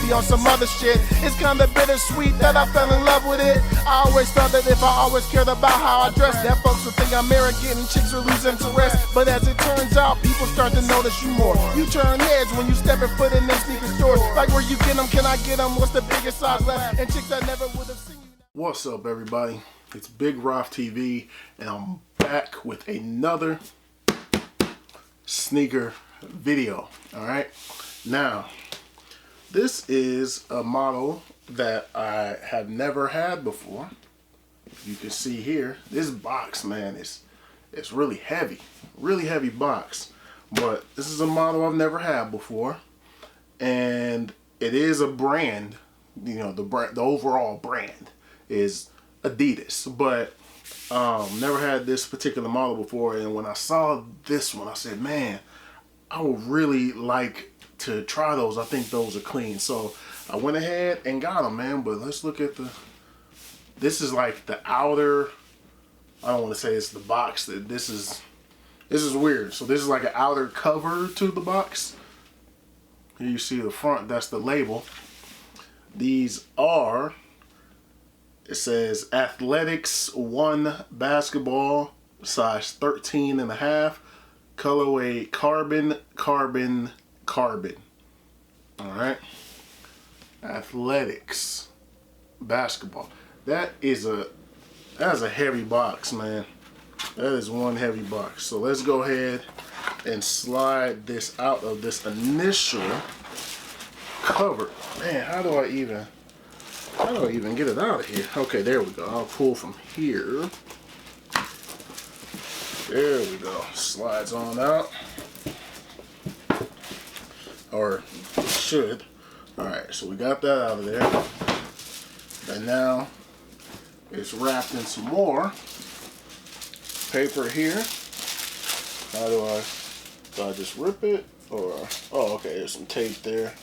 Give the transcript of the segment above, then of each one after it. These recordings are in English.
be on some other shit. It's kinda bittersweet that I fell in love with it. I always thought that if I always cared about how I dress, that folks would think I'm arrogant and chicks would lose interest. But as it turns out, people start to notice you more. You turn heads when you step and foot in them sneaker stores. Like, where you get them, can I get them? What's the biggest size left? And chicks that never would have seen you. What's up, everybody? It's Big Roth TV, and I'm back with another sneaker video. Alright, now this is a model that I have never had before. You can see here, this box, man, it's really heavy box. But this is a model I've never had before, and it is a brand. You know, the overall brand is Adidas, but never had this particular model before. And when I saw this one, I said, man, I would really like to try those. I think those are clean. So I went ahead and got them, man. But let's look at this is like the outer, I don't want to say it's the box. This is weird. So this is like an outer cover to the box. Here you see the front, that's the label. These are, it says Athletics 1 basketball, size 13.5, colorway carbon. All right, Athletics basketball. That's a heavy box, man. That is one heavy box. So let's go ahead and slide this out of this initial cover. Man, how do I even get it out of here? Okay, there we go. I'll pull from here. There we go. Slides on out. Or it should. Alright, so we got that out of there. And now it's wrapped in some more paper here. How do I just rip it? Or, oh, okay, there's some tape there.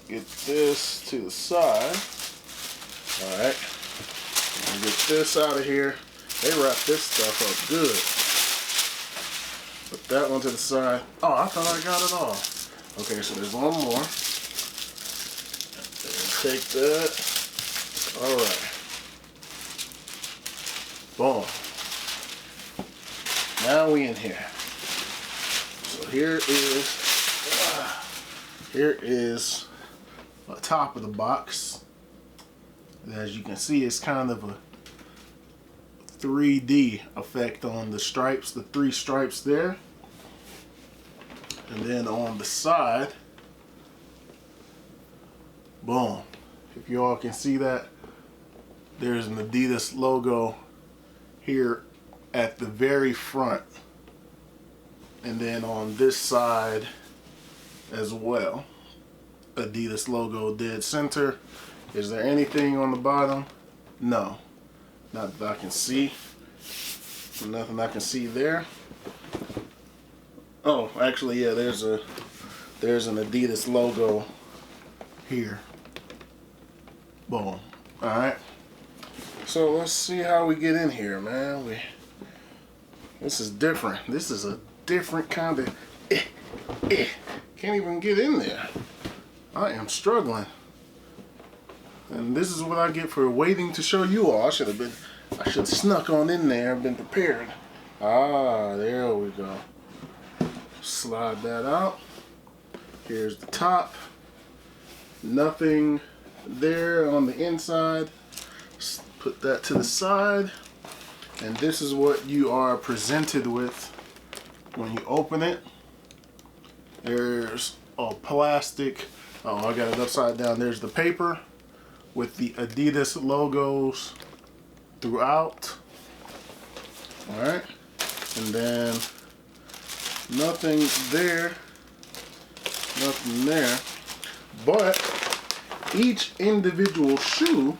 Get this to the side. Alright. Get this out of here. They wrap this stuff up good. Put that one to the side. Oh, I thought I got it all. Okay, so there's one more. Take that. Alright. Boom. Now we in here. So here is the top of the box. And as you can see, it's kind of a 3D effect on the stripes, the 3 stripes there. And then on the side, boom. If you all can see that, there's an Adidas logo here at the very front. And then on this side as well, Adidas logo dead center. Is there anything on the bottom? No, not that I can see. Nothing I can see there. Oh, actually, yeah, there's an Adidas logo here. Boom. All right. So let's see how we get in here, man. This is different. This is a different kind of. Can't even get in there. I am struggling. And this is what I get for waiting to show you all. I should have snuck on in there, been prepared. Ah, there we go. Slide that out. Here's the top. Nothing there on the inside. Just put that to the side. And this is what you are presented with when you open it. There's a plastic. Oh, I got it upside down. There's the paper with the Adidas logos throughout. Alright. And then nothing there. Nothing there. But each individual shoe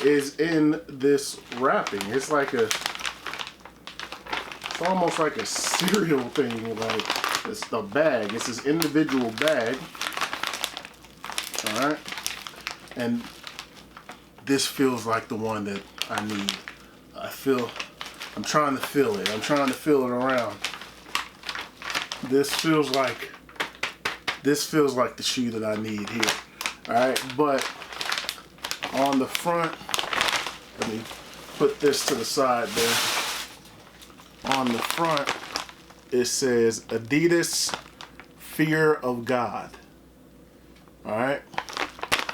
is in this wrapping. It's like it's almost like a cereal thing. Like, it's the bag. It's this individual bag. Alright. And this feels like the one that I need. I'm trying to feel it. I'm trying to feel it around. This feels like this feels like the shoe that I need here. Alright, but on the front, let me put this to the side there. On the front, it says Adidas Fear of God. Alright,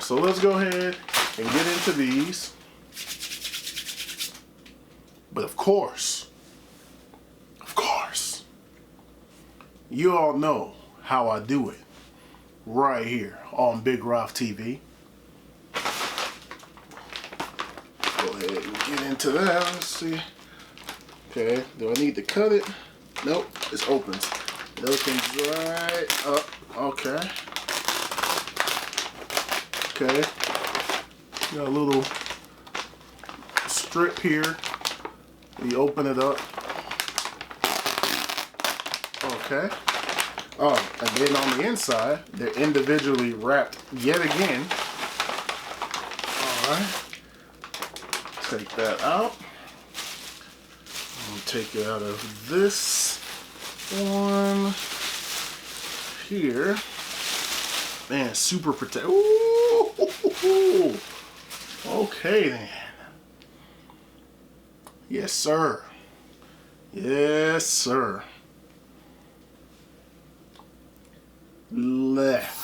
so let's go ahead and get into these. But of course, you all know how I do it right here on Big Ralph TV. Go ahead and get into that. Let's see. Okay, do I need to cut it? Nope, it opens. It opens right up. Okay. Okay. Got a little strip here. You open it up. Okay. Oh, and then on the inside, they're individually wrapped yet again. Alright. Take that out. I'll take it out of this one here. Man, super protect. Ooh. Okay then. Yes, sir. Yes, sir. Left.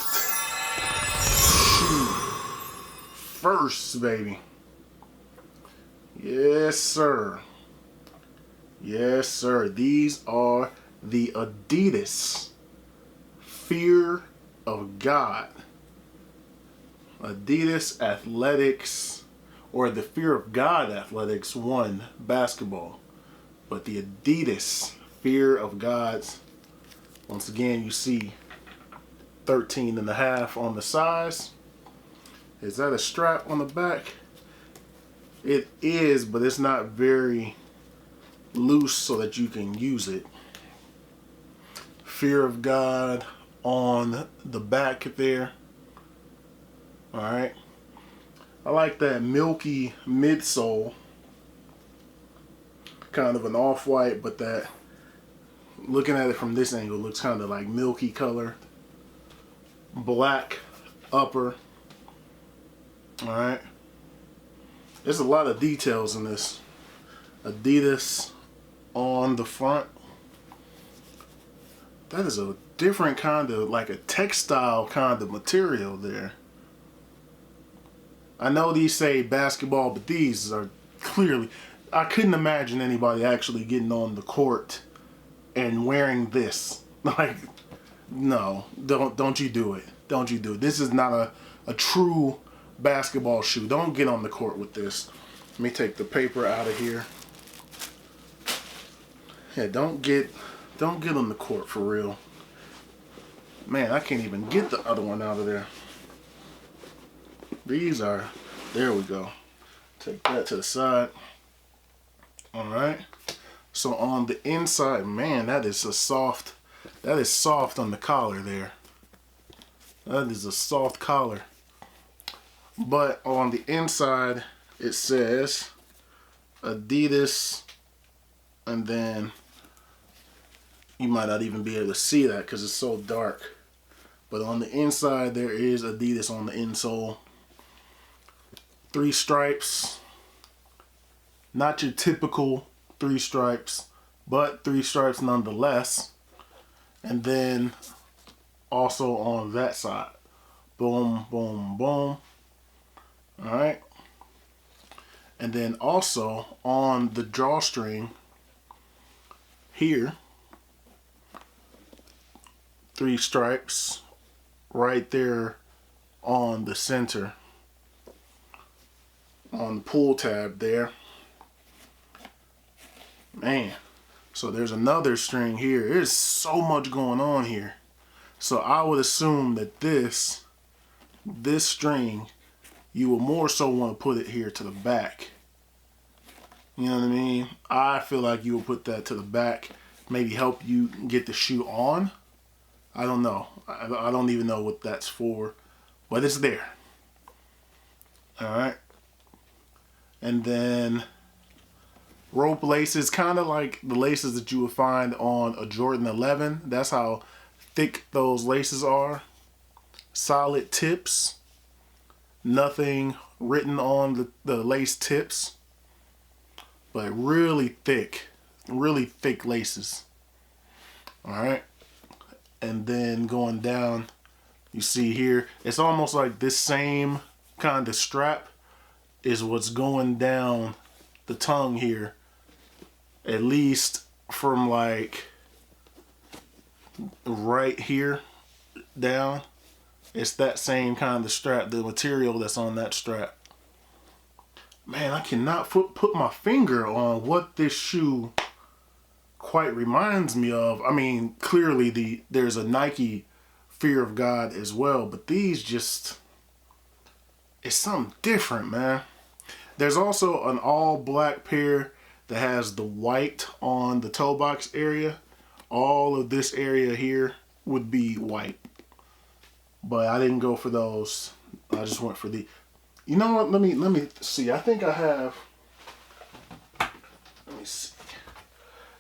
First, baby. Yes, sir. Yes, sir. These are the Adidas Fear of God. Adidas Athletics, or the Fear of God Athletics 1 basketball. But the Adidas Fear of God's, once again, you see 13.5 on the size. Is that a strap on the back? It is, but it's not very loose so that you can use it. Fear of God on the back there. Alright. I like that milky midsole. Kind of an off-white, but that, looking at it from this angle, looks kind of like milky color. Black upper. Alright. There's a lot of details in this. Adidas on the front. That is a different kind of, like a textile kind of material there. I know these say basketball, but these are clearly, I couldn't imagine anybody actually getting on the court and wearing this. Like, no, don't you do it. Don't you do it. This is not a true basketball shoe. Don't get on the court with this. Let me take the paper out of here. Yeah, don't get on the court for real. Man, I can't even get the other one out of there. These are, there we go. Take that to the side. Alright. So on the inside, man, that is soft on the collar there. That is a soft collar. But on the inside, it says Adidas, and then you might not even be able to see that because it's so dark. But on the inside, there is Adidas on the insole. 3 stripes. Not your typical 3 stripes, but 3 stripes nonetheless. And then also on that side. Boom, boom, boom. Alright. And then also on the drawstring here, 3 stripes right there on the center, on the pull tab there. Man, so there's another string here. There's so much going on here. So I would assume that this string, you will more so want to put it here to the back. You know what I mean? I feel like you will put that to the back, maybe help you get the shoe on. I don't know. I don't even know what that's for, but it's there. Alright. And then rope laces, kind of like the laces that you would find on a Jordan 11. That's how thick those laces are. solid tips. Nothing written on the lace tips, but really thick laces. All right. And then going down, you see here, it's almost like this same kind of strap is what's going down the tongue here, at least from like right here down. It's that same kind of strap, the material that's on that strap. Man, I cannot put my finger on what this shoe quite reminds me of. I mean, clearly there's a Nike Fear of God as well, but these just, it's something different, man. There's also an all black pair that has the white on the toe box area. All of this area here would be white, but I didn't go for those. I just went for the, you know what, let me see. I think I have, let me see.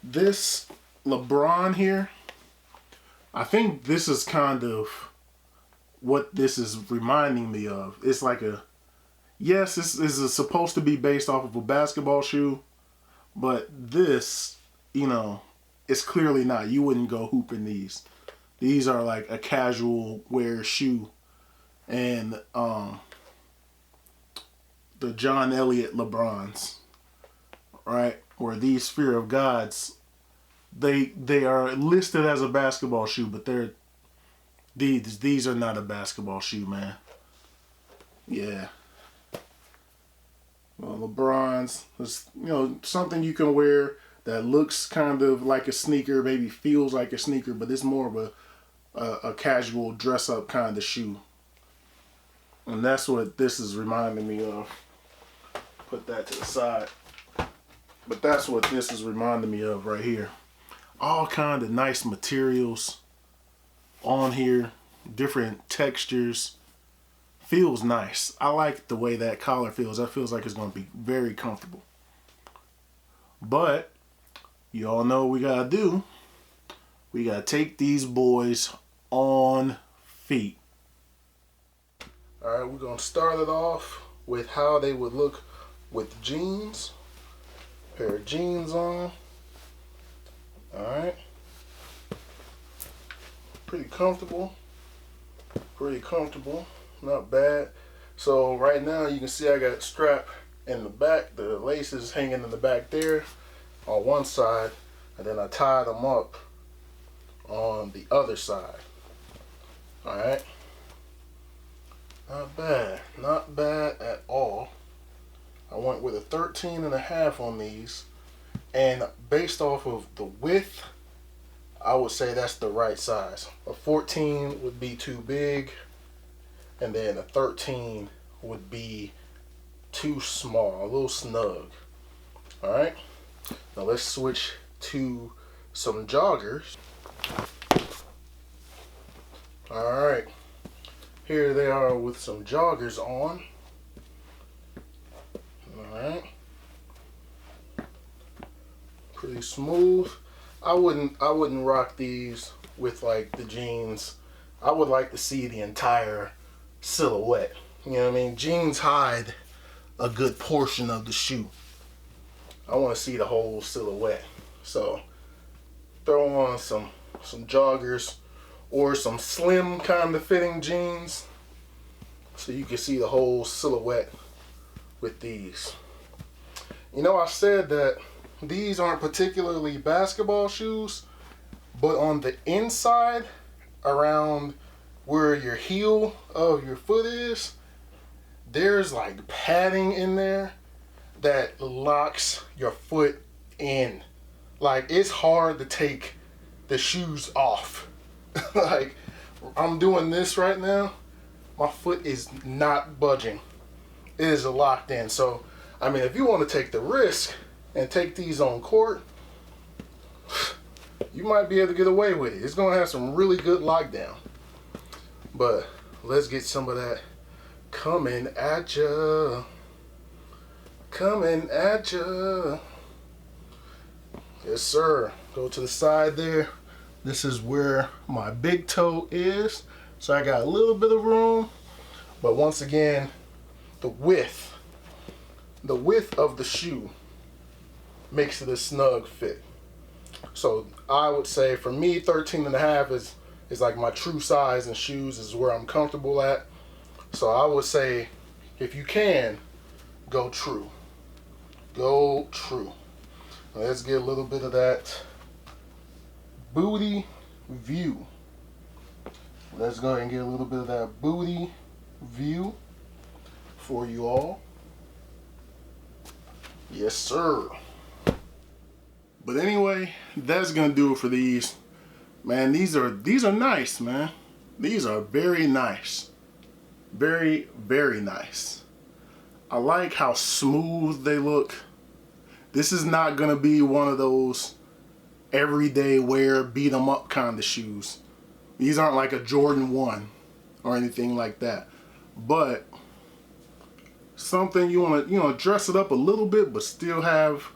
This LeBron here, I think this is kind of what this is reminding me of. It's like a, yes, this is supposed to be based off of a basketball shoe, but this, you know, it's clearly not. You wouldn't go hooping these. These are like a casual wear shoe. And the John Elliott LeBrons, right? Or these Fear of Gods, they are listed as a basketball shoe, but these are not a basketball shoe, man. Yeah. Well, LeBrons is, you know, something you can wear that looks kind of like a sneaker, maybe feels like a sneaker, but it's more of a casual dress up kind of shoe. And that's what this is reminding me of. Put that to the side. But that's what this is reminding me of right here. All kind of nice materials on here, different textures. Feels nice. I like the way that collar feels. That feels like it's going to be very comfortable. But you all know what we got to do. We got to take these boys on feet. All right, we're going to start it off with how they would look with jeans. Pair of jeans on. All right. Pretty comfortable. Pretty comfortable. Not bad. So right now you can see I got strap in the back. The laces hanging in the back there on one side, and then I tie them up on the other side. All right. Not bad. Not bad at all. I went with a 13.5 on these, and based off of the width, I would say that's the right size. A 14 would be too big, and then a 13 would be too small, a little snug. All right, now let's switch to some joggers. All right, here they are with some joggers on. All right, pretty smooth. I wouldn't rock these with like the jeans. I would like to see the entire silhouette. You know what I mean? Jeans hide a good portion of the shoe. I want to see the whole silhouette. So throw on some joggers or some slim kind of fitting jeans so you can see the whole silhouette with these. You know, I said that these aren't particularly basketball shoes, but on the inside, around where your heel of your foot is, there's like padding in there that locks your foot in. Like, it's hard to take the shoes off. Like, I'm doing this right now, my foot is not budging. It is locked in. So, I mean, if you want to take the risk and take these on court, you might be able to get away with it. It's going to have some really good lockdown. But let's get some of that coming at ya. Coming at ya. Yes, sir. Go to the side there. This is where my big toe is. So I got a little bit of room, but once again, the width of the shoe makes it a snug fit. So I would say for me, 13.5 is like my true size in shoes, is where I'm comfortable at. So I would say, if you can, go true. Go true. Now let's get a little bit of that booty view. Let's go ahead and get a little bit of that booty view for you all. Yes, sir. But anyway, that's gonna do it for these. Man, these are nice, man. These are very nice. Very, very nice. I like how smooth they look. This is not gonna be one of those everyday wear, beat 'em up kind of shoes. These aren't like a Jordan 1 or anything like that. But something you wanna, dress it up a little bit but still have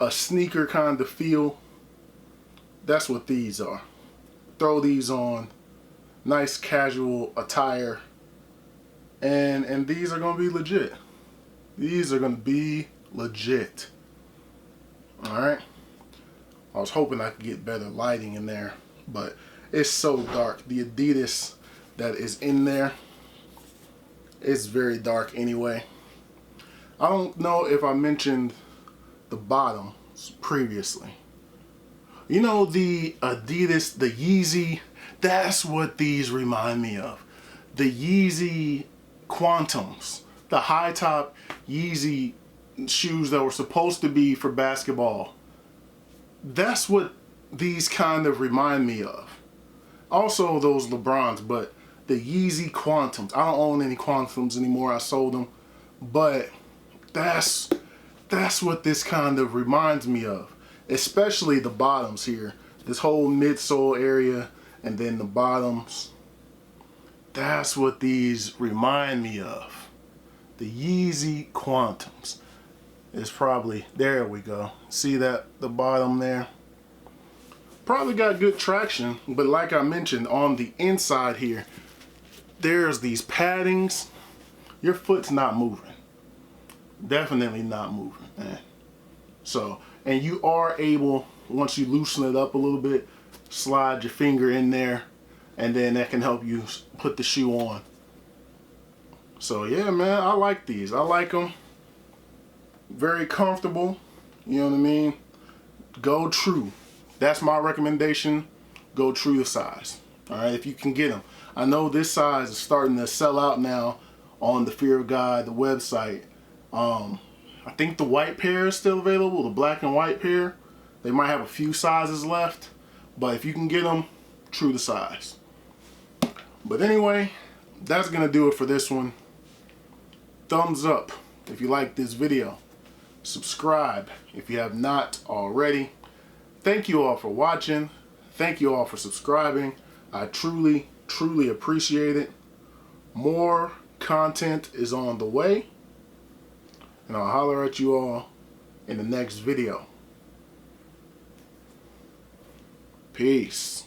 a sneaker kind of feel. That's what these are. Throw these on, nice casual attire, and these are gonna be legit. These are gonna be legit. Alright. I was hoping I could get better lighting in there, but it's so dark. The Adidas that is in there is very dark anyway. I don't know if I mentioned the bottoms previously. You know, the Adidas, the Yeezy, that's what these remind me of. The Yeezy Quantums, the high top Yeezy shoes that were supposed to be for basketball. That's what these kind of remind me of. Also those LeBrons, but the Yeezy Quantums. I don't own any Quantums anymore, I sold them. But that's what this kind of reminds me of. Especially the bottoms here. This whole midsole area and then the bottoms. That's what these remind me of. The Yeezy Quantums. It's probably, there we go. See that, the bottom there? Probably got good traction, but like I mentioned, on the inside here, there's these paddings. Your foot's not moving. Definitely not moving, man. So, and you are able, once you loosen it up a little bit, slide your finger in there, and then that can help you put the shoe on. So yeah, man, I like these. I like them. Very comfortable. You know what I mean? Go true. That's my recommendation. Go true to size. Alright, if you can get them. I know this size is starting to sell out now on the Fear of God, the website. I think the white pair is still available, the black and white pair. They might have a few sizes left, but if you can get them, true to size. But anyway, that's gonna do it for this one. Thumbs up if you like this video. Subscribe if you have not already. Thank you all for watching. Thank you all for subscribing. I truly, truly appreciate it. More content is on the way. And I'll holler at you all in the next video. Peace.